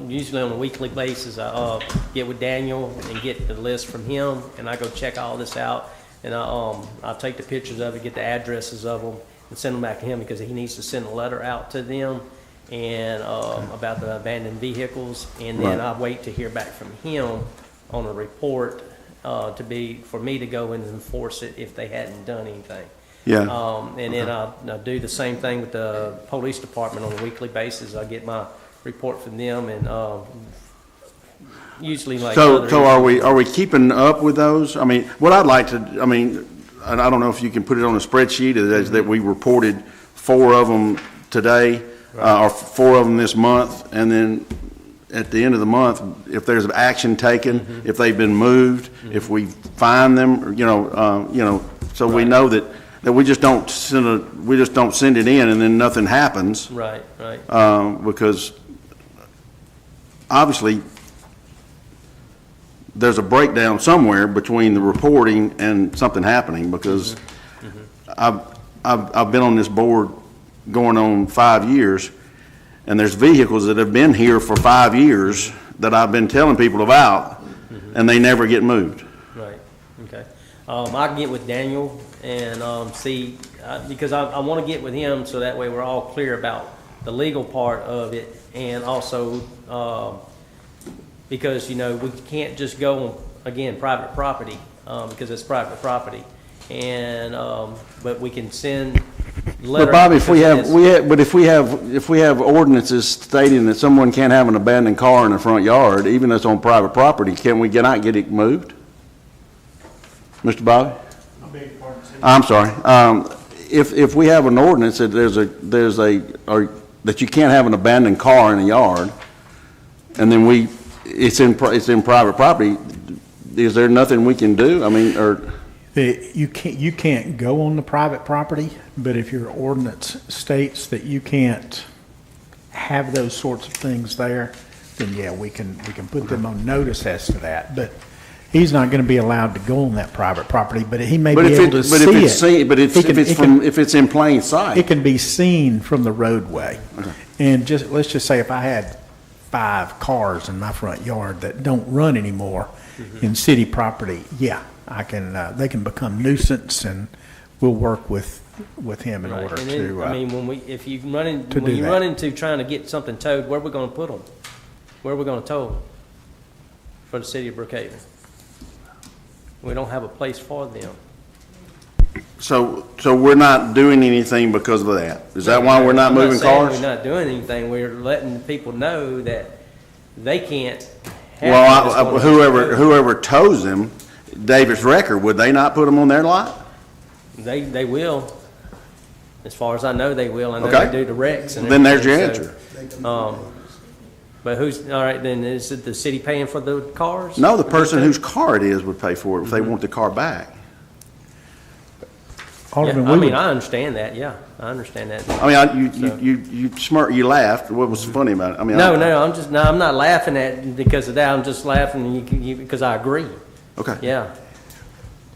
Usually on a weekly basis, I get with Daniel and get the list from him, and I go check all this out. And I take the pictures of it, get the addresses of them, and send them back to him, because he needs to send a letter out to them and about the abandoned vehicles. And then I wait to hear back from him on a report for me to go and enforce it if they hadn't done anything. yeah. And then I do the same thing with the police department on a weekly basis. I get my report from them, and usually like. So are we keeping up with those? I mean, what I'd like to, and I don't know if you can put it on a spreadsheet, is that we reported 4 of them today, or 4 of them this month, and then at the end of the month, if there's action taken, if they've been moved, if we find them, so we know that we just don't send it in and then nothing happens. Right. Because obviously there's a breakdown somewhere between the reporting and something happening, because I've been on this board going on 5 years, and there's vehicles that have been here for 5 years that I've been telling people about, and they never get moved. Right, okay. I can get with Daniel and, see, because I want to get with him so that way we're all clear about the legal part of it, and also, because, you know, we can't just go on, again, private property, because it's private property. And, but we can send letter. But Bobby, if we have ordinances stating that someone can't have an abandoned car in the front yard, even though it's on private property, can we not get it moved? Mr. Bobby? I'm sorry. If we have an ordinance that that you can't have an abandoned car in a yard, and then it's in private property, is there nothing we can do? I mean, or You can't go on the private property, but if your ordinance states that you can't have those sorts of things there, then yeah, we can put them on notice as to that. But he's not going to be allowed to go on that private property, but he may be able to see it. If it's in plain sight. It can be seen from the roadway. Okay. And let's just say if I had 5 cars in my front yard that don't run anymore in city property, yeah, they can become nuisance, and we'll work with him in order And then, to. I mean, when you run into trying to get something towed, where are we going to put them? Where are we going to tow them? For the city of Brookhaven. We don't have a place for them. So we're not doing anything because of that. Is that why we're not moving cars? We're not doing anything. We're letting people know that they can't have. Well, whoever tows them, Davis Record, would they not put them on their lot? They will. As far as I know, they will. I know Okay. they do the wrecks and Then there's your everything, answer. so, but all right, then is it the city paying for the cars? No, the person whose car it is would pay for it if they want the car back. Alderman, Yeah, I mean, I understand that, yeah, I understand that. I mean, you laughed. What was funny about it? I mean, No, I'm not laughing at because of that, I'm just laughing because I agree, Okay. yeah.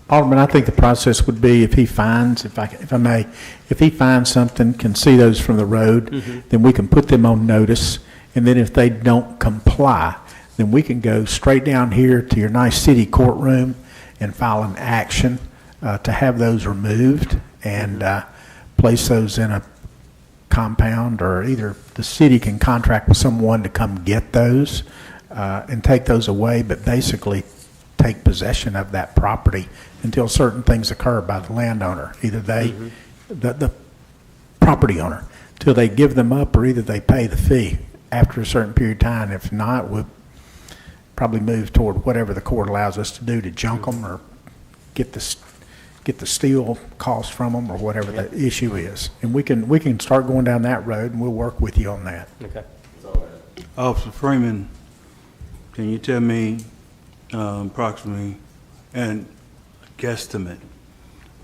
Alderman, I think the process would be if he finds, if I may, if he finds something, can see those from the road, then we can put them on notice, and then if they don't comply, then we can go straight down here to your nice city courtroom and file an action to have those removed and place those in a compound, or either the city can contract with someone to come get those and take those away, but basically take possession of that property until certain things occur by the landowner, either the property owner, till they give them up, or either they pay the fee after a certain period of time. If not, we'll probably move toward whatever the court allows us to do to junk them or get the steel cost from them, or whatever the issue is. And we can start going down that road, and we'll work with you on that. Okay. Officer Freeman, can you tell me approximately, and guesstimate,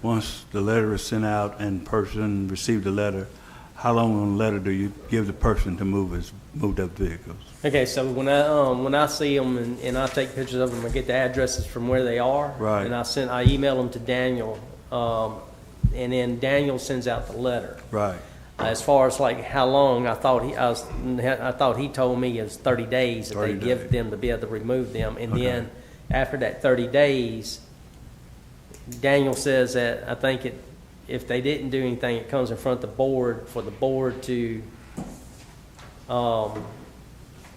once the letter is sent out and person received the letter, how long on the letter do you give the person to move up vehicles? Okay, so when I see them and I take pictures of them, I get the addresses from where they are. Right. And I email them to Daniel, and then Daniel sends out the letter. Right. As far as like how long, I thought he told me it was 30 days that they give them to be able to remove them, and then after that 30 days, Daniel says that I think if they didn't do anything, it comes in front of the board for the board to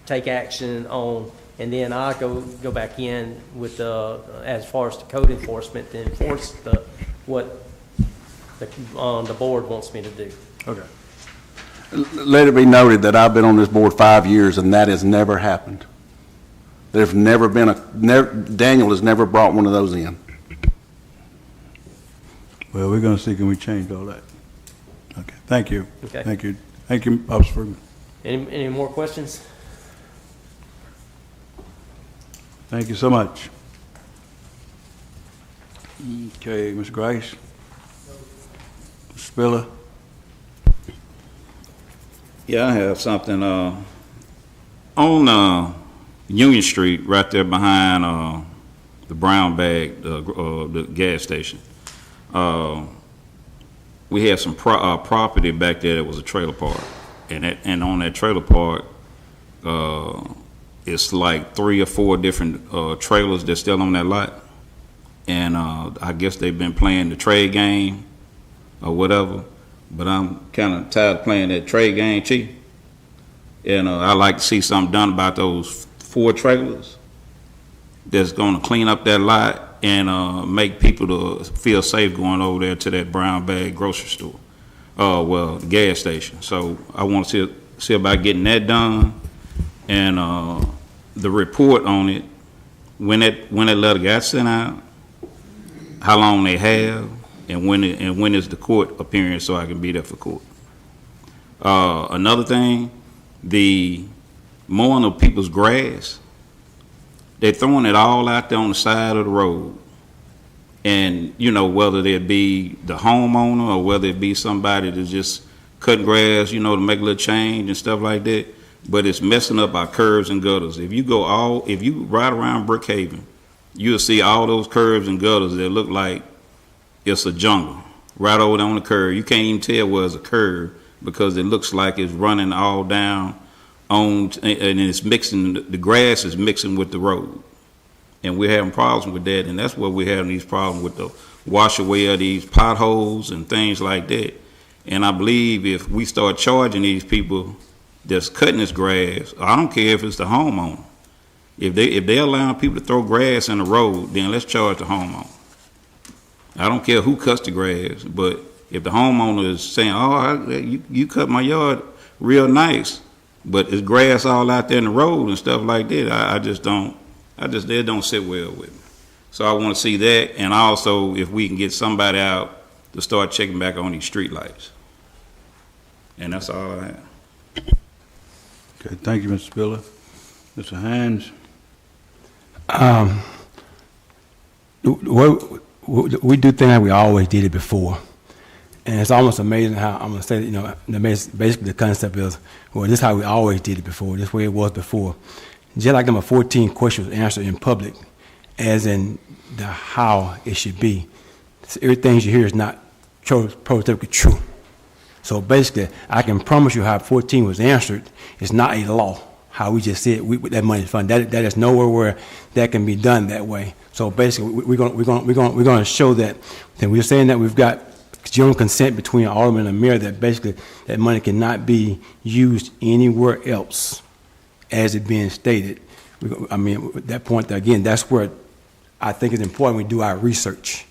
take action on, and then I go back in with as far as the code enforcement to enforce what the board wants me to do. Okay. Let it be noted that I've been on this board 5 years, and that has never happened. There's never been Daniel has never brought one of those in. Well, we're going to see, can we change all that? Okay, thank you. Okay. Thank you. Thank you, Officer Freeman. Any more questions? Thank you so much. Okay, Ms. Grace. Mr. Spiller. Yeah, I have something, on, Union Street, right there behind, the brown bag, the gas station. we had some property back there that was a trailer park. And on that trailer park, it's like 3 or 4 different trailers that's still on that lot. And I guess they've been playing the trade game or whatever. But I'm kind of tired of playing that trade game, Chief. And I like to see something done about those 4 trailers that's going to clean up that lot and make people to feel safe going over there to that brown bag grocery store. Well, the gas station. So I want to see about getting that done, and the report on it when that letter got sent out, how long they have, and when is the court appearance, so I can be there for court. Another thing, the mowing of people's grass, they're throwing it all out there on the side of the road. And, you know, whether it be the homeowner or whether it be somebody that's just cutting grass, you know, to make a little change and stuff like that, but it's messing up our curbs and gutters. If you ride around Brookhaven, you'll see all those curbs and gutters that look like it's a jungle right over there on the curb. You can't even tell where it's a curb because it looks like it's running all down and it's mixing, the grass is mixing with the road. And we're having problems with that, and that's where we're having these problems with the wash away of these potholes and things like that. And I believe if we start charging these people that's cutting this grass, I don't care if it's the homeowner. If they're allowing people to throw grass in the road, then let's charge the homeowner. I don't care who cuts the grass, but if the homeowner is saying, "Oh, you cut my yard real nice," but there's grass all out there in the road and stuff like that, that don't sit well with me. So I want to see that, and also if we can get somebody out to start checking back on these street lights. And that's all I have. Okay, thank you, Mr. Spiller. Mr. Hines? We do things like we always did it before. And it's almost amazing how, I'm going to say, you know, basically the concept is, well, this is how we always did it before, this way it was before. Just like number 14 question was answered in public, as in the how it should be. So everything you hear is not prototypically true. So basically, I can promise you how 14 was answered is not a law. How we just said that money is funded. That is nowhere where that can be done that way. So basically, we're going to show that we're saying that we've got general consent between alderman and mayor that basically that money cannot be used anywhere else, as it being stated. I mean, at that point, again, that's where I think it's important we do our research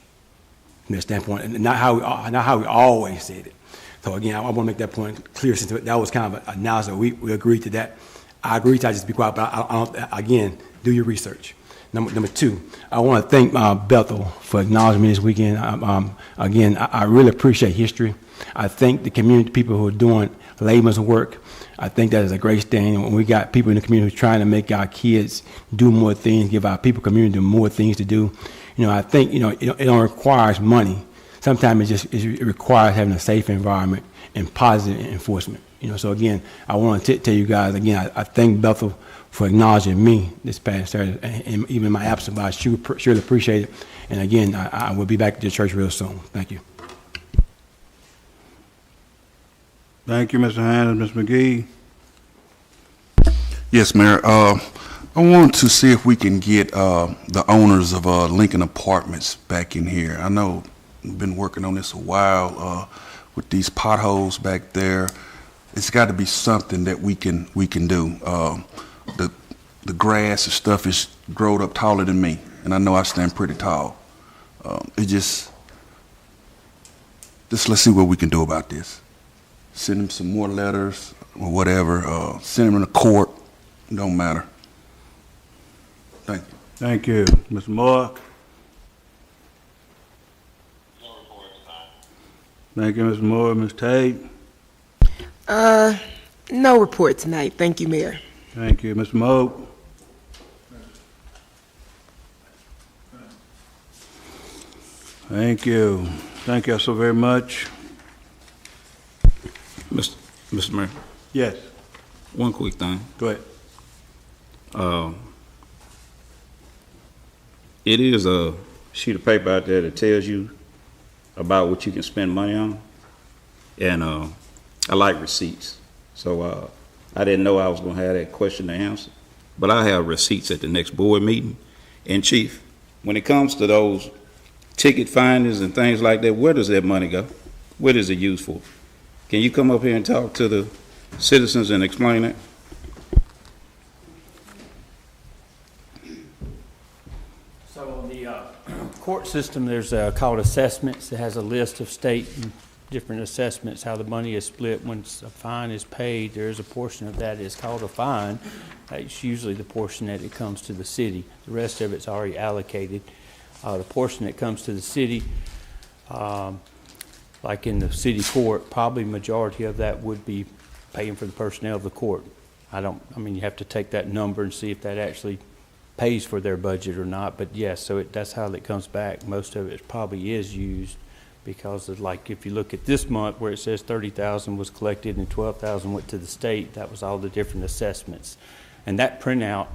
from that standpoint, and not how we always said it. So again, I want to make that point clear, since that was kind of an announcement. We agreed to that. I agree to just be quiet, but I don't, again, do your research. Number 2, I want to thank Bethel for acknowledging me this weekend. Again, I really appreciate history. I thank the community people who are doing layman's work. I think that is a great thing. When we got people in the community who's trying to make our kids do more things, give our people community more things to do. You know, I think, you know, it don't require money. Sometimes it requires having a safe environment and positive enforcement. You know, so again, I want to tell you guys again, I thank Bethel for acknowledging me this past Saturday, and even in my absence, but I surely appreciate it. And again, I will be back to the church real soon. Thank you. Thank you, Mr. Hines. Ms. McGee? Yes, Mayor. I want to see if we can get the owners of Lincoln Apartments back in here. I know we've been working on this a while with these potholes back there. It's got to be something that we can do. The grass and stuff is growed up taller than me, and I know I stand pretty tall. Just let's see what we can do about this. Send them some more letters or whatever. Send them to court. Don't matter. Thank you. Thank you. Mr. Moore? Thank you, Mr. Moore. Ms. Tate? No report tonight. Thank you, Mayor. Thank you. Mr. Moak? Thank you. Thank you so very much. Mr. Mayor, Yes, one quick thing. go ahead. It is a sheet of paper out there that tells you about what you can spend money on. And I like receipts. So I didn't know I was going to have that question to answer. But I have receipts at the next board meeting. And Chief, when it comes to those ticket findings and things like that, where does that money go? What is it used for? Can you come up here and talk to the citizens and explain it? So on the court system, there's called assessments. It has a list of state and different assessments, how the money is split. Once a fine is paid, there is a portion of that is called a fine. It's usually the portion that it comes to the city. The rest of it's already allocated. The portion that comes to the city, like in the city court, probably majority of that would be paying for the personnel of the court. You have to take that number and see if that actually pays for their budget or not, but yes, so that's how it comes back. Most of it probably is used because of, like, if you look at this month where it says 30,000 was collected and 12,000 went to the state, that was all the different assessments. And that printout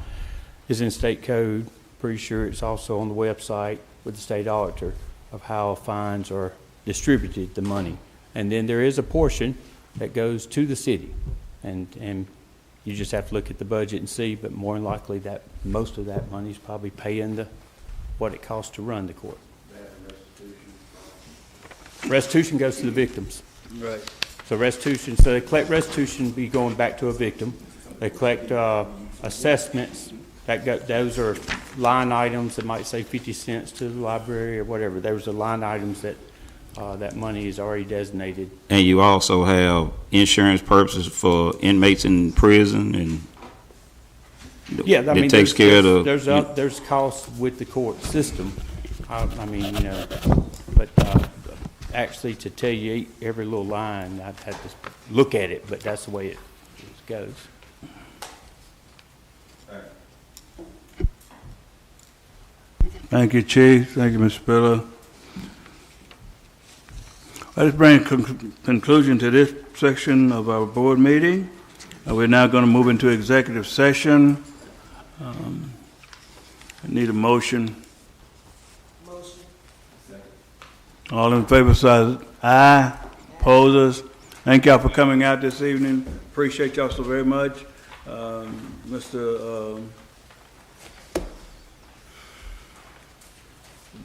is in state code. Pretty sure it's also on the website with the state auditor of how fines are distributed, the money. And then there is a portion that goes to the city, and you just have to look at the budget and see, but more than likely that most of that money is probably paying what it costs to run the court. Restitution goes to the victims. Right. So they collect restitution be going back to a victim. They collect assessments. Those are line items that might say 50 cents to the library or whatever. Those are line items that that money is already designated. And you also have insurance purposes for inmates in prison, and yeah, it takes care of there's costs with the court system. But actually to tell you every little line, I'd have to look at it, but that's the way it goes. Thank you, Chief. Thank you, Ms. Spiller. Let's bring conclusion to this section of our board meeting. We're now going to move into executive session. I need a motion. Motion. All in favor say aye. Opposers. Thank y'all for coming out this evening. Appreciate y'all so very much. Mr.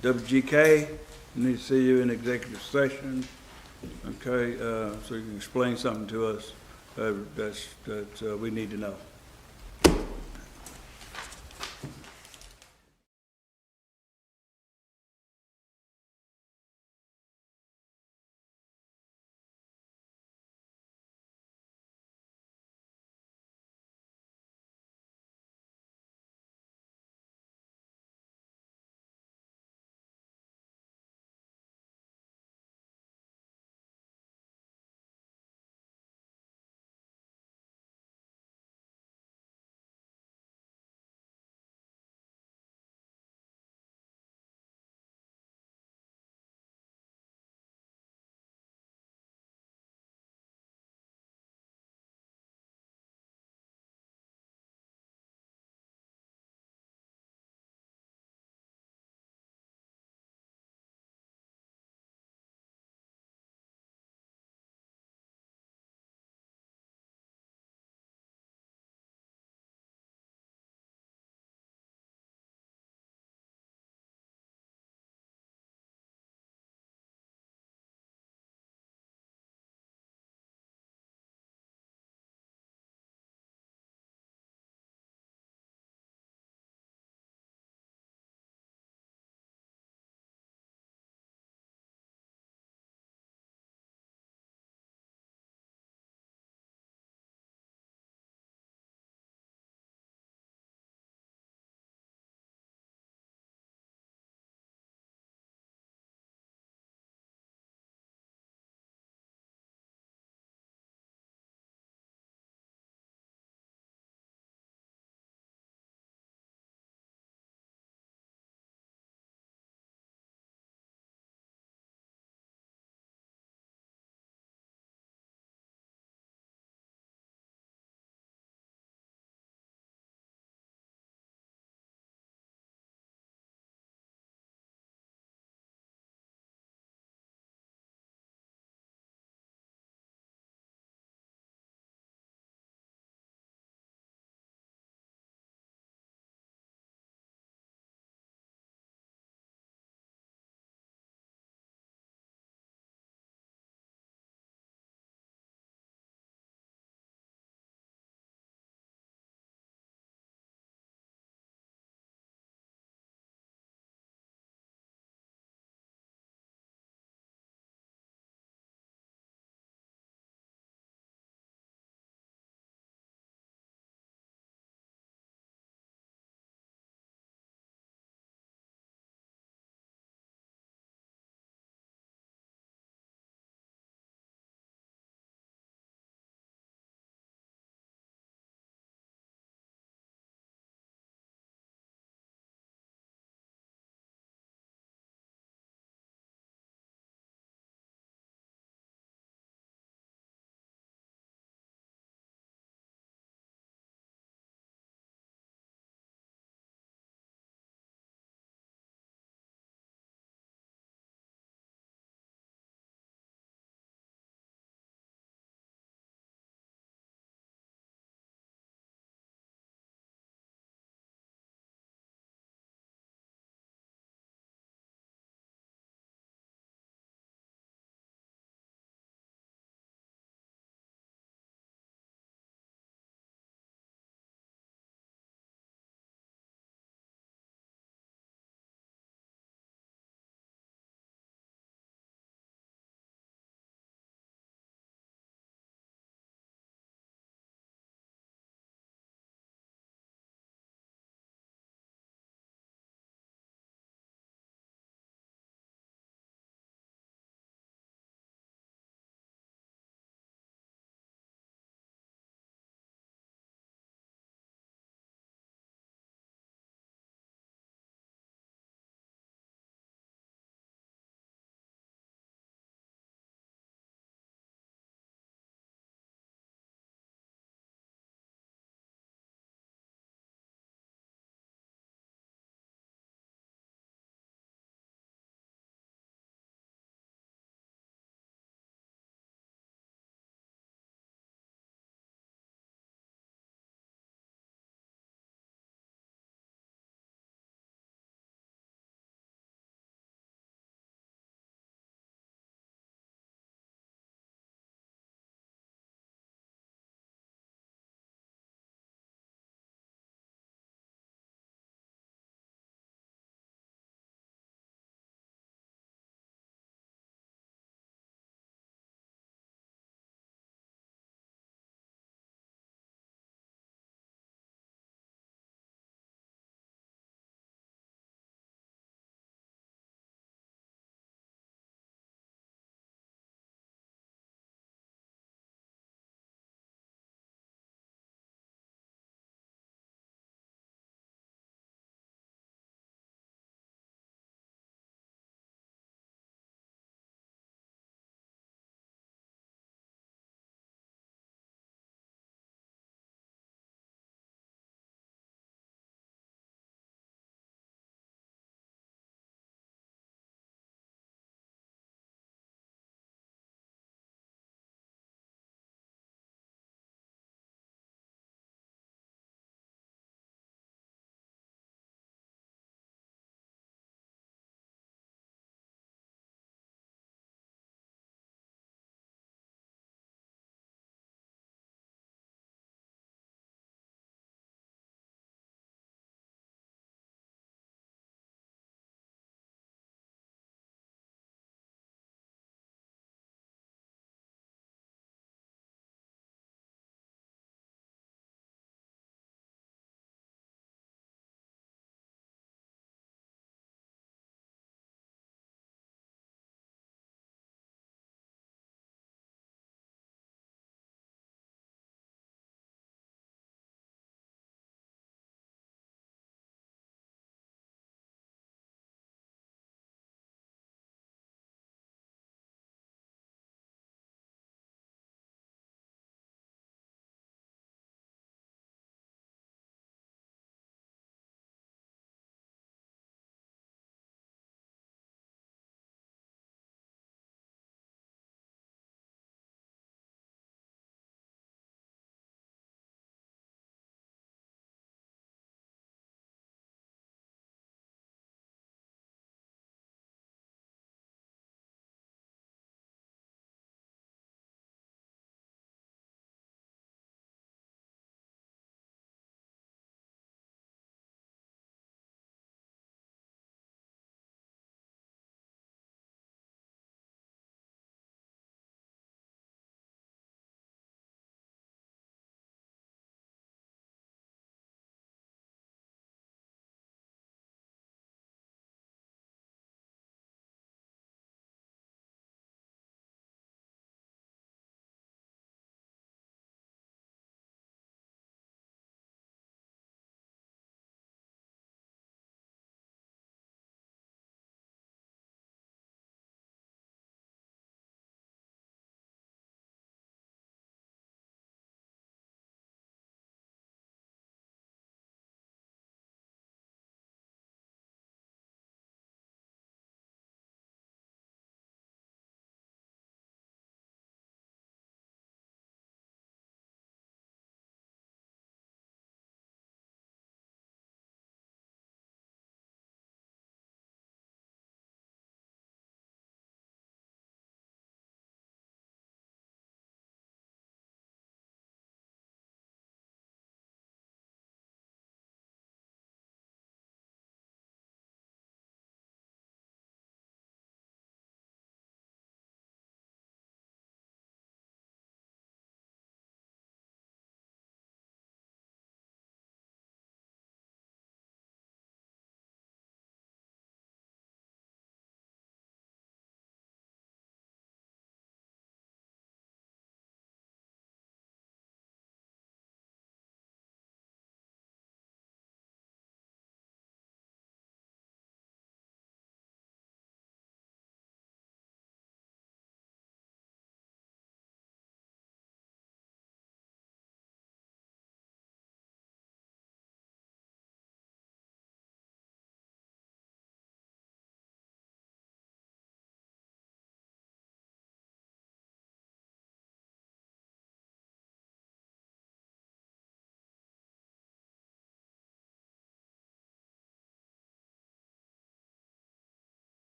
WGK, need to see you in executive session. Okay, so you can explain something to us that we need to know.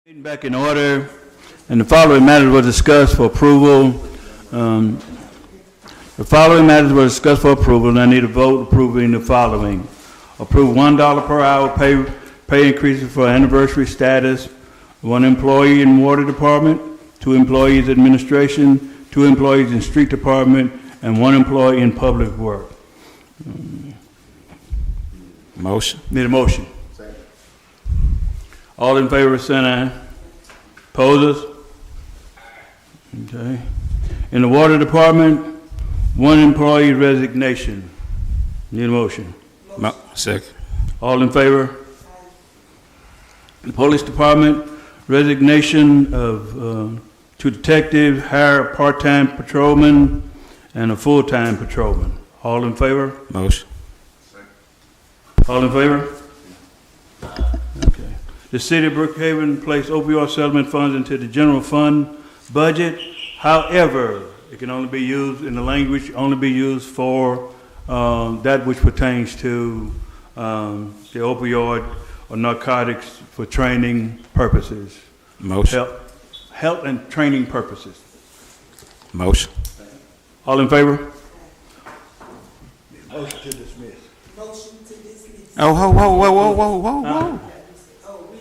Meeting back in order, and the following matters were discussed for approval. The following matters were discussed for approval, and I need a vote approving the following. Approve $1 per hour pay increases for anniversary status, 1 employee in water department, 2 employees administration, 2 employees in street department, and 1 employee in public work. Motion. Need a motion? All in favor, say aye. Opposers? Okay. In the water department, 1 employee resignation. Need a motion? Second. All in favor? The police department, resignation of 2 detectives, hire a part-time patrolman and a full-time patrolman. All in favor? Motion. All in favor? Okay. The city of Brookhaven placed opioid settlement funds into the general fund budget. However, it can only be used, in the language, only be used for that which pertains to the opioid or narcotics for training purposes. Motion. Health and training purposes. Motion. All in favor? Motion to dismiss. Oh, whoa.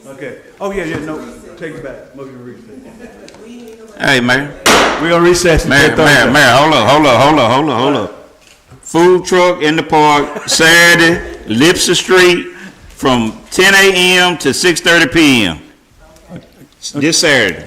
Okay. Oh, yeah, no, take it back. Motion to recess. Hey, Mayor. We on recess. Mayor, hold up. Food truck in the park, Saturday, Lipsy Street, from 10 a.m. to 6:30 p.m. This Saturday.